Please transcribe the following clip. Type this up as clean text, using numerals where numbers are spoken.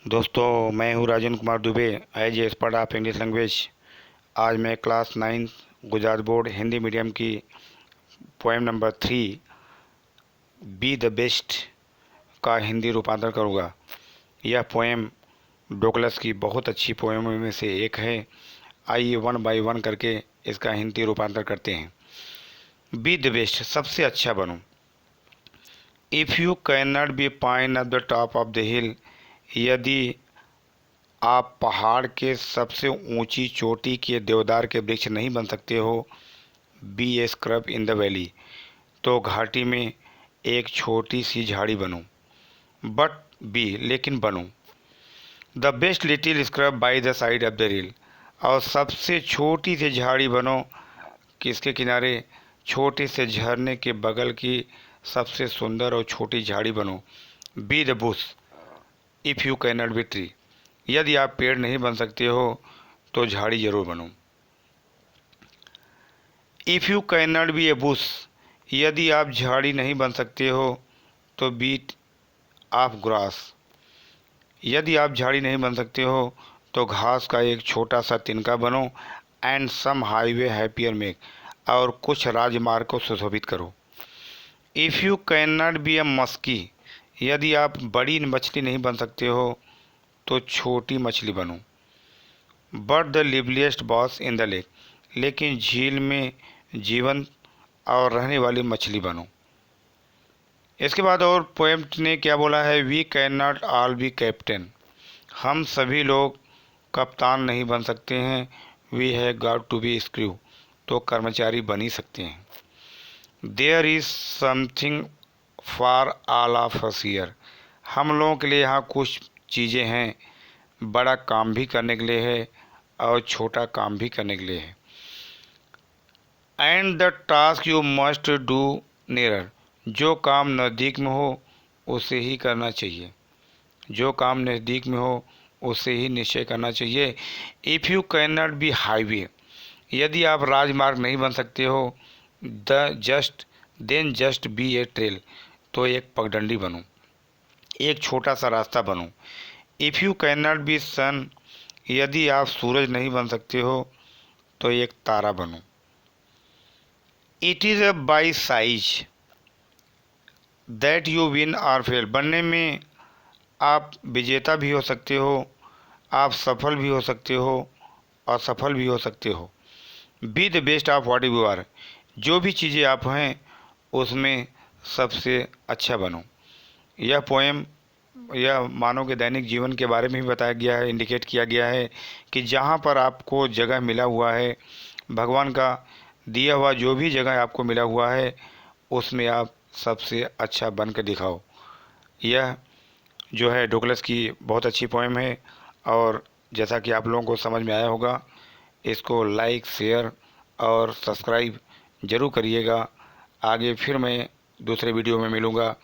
दोस्तों, मैं हूँ Rajan Kumar Dubey as a expert of English language. आज मैं class 9 Gujarat board Hindi medium की poem number 3 be the best का हिंदी रूपांतर करूँगा। यह पोएम डोकलस की बहुत अच्छी पोएमों में से एक है। आइए वन बाय वन करके इसका हिंदी रूपांतर करते हैं। बी द बेस्ट, सबसे अच्छा बनो। If you can not B pine at the top of the हिल, यदि आप पहाड़ के सबसे ऊंची चोटी के देवदार के वृक्ष नहीं बन सकते हो, be a scrub in the valley, तो घाटी में एक छोटी सी झाड़ी बनो। बट बी, लेकिन बनो the best little scrub by the side of the reel, और सबसे छोटी सी झाड़ी बनो किसके किनारे, छोटे से झरने के बगल की सबसे सुंदर और छोटी झाड़ी बनो। Be the Bush if you can not B tree, यदि आप पेड़ नहीं बन सकते हो तो झाड़ी जरूर बनो। If you can not be A Bush, यदि आप झाड़ी नहीं बन सकते हो तो बीट ऑफ ग्रास, यदि आप झाड़ी नहीं बन सकते हो तो घास का एक छोटा सा तिनका बनो। And some highway happier make, और कुछ राजमार्ग को सुशोभित करो। If you can not be a musky, यदि आप बड़ी मछली नहीं बन सकते हो तो छोटी मछली बनो। But the liveliest bass in the lake, लेकिन झील में जीवंत और रहने वाली मछली बनो। इसके बाद और पोएम ने क्या बोला है, we can not all be captain, हम सभी लोग कप्तान नहीं बन सकते हैं। We have got to be screw, तो कर्मचारी बन ही सकते हैं। There is something for all of us here, हम लोगों के लिए यहाँ कुछ चीज़ें हैं, बड़ा काम भी करने के लिए है और छोटा काम भी करने के लिए है। And the task you must do near, जो काम नज़दीक में हो उसे ही करना चाहिए, जो काम नज़दीक में हो उसे ही निश्चय करना चाहिए। If you can not be highway, यदि आप राजमार्ग नहीं बन सकते हो, then just be a trail, तो एक पगडंडी बनो, एक छोटा सा रास्ता बनो। If you can not be sun, यदि आप सूरज नहीं बन सकते हो तो एक तारा बनो। It is a by size that you win or fail, बनने में आप विजेता भी हो सकते हो, आप सफल भी हो सकते हो, असफल भी हो सकते हो। Be the best of what you are, जो भी चीज़ें आप हैं उसमें सबसे अच्छा बनो। यह पोएम यह मानव के दैनिक जीवन के बारे में भी बताया गया है, इंडिकेट किया गया है कि जहाँ पर आपको जगह मिला हुआ है, भगवान का दिया हुआ जो भी जगह आपको मिला हुआ है उसमें आप सबसे अच्छा बन के दिखाओ। यह जो है डोकलस की बहुत अच्छी पोएम है, और जैसा कि आप लोगों को समझ में आया होगा, इसको लाइक, शेयर और सब्सक्राइब ज़रूर करिएगा। आगे फिर मैं दूसरे वीडियो में मिलूँगा।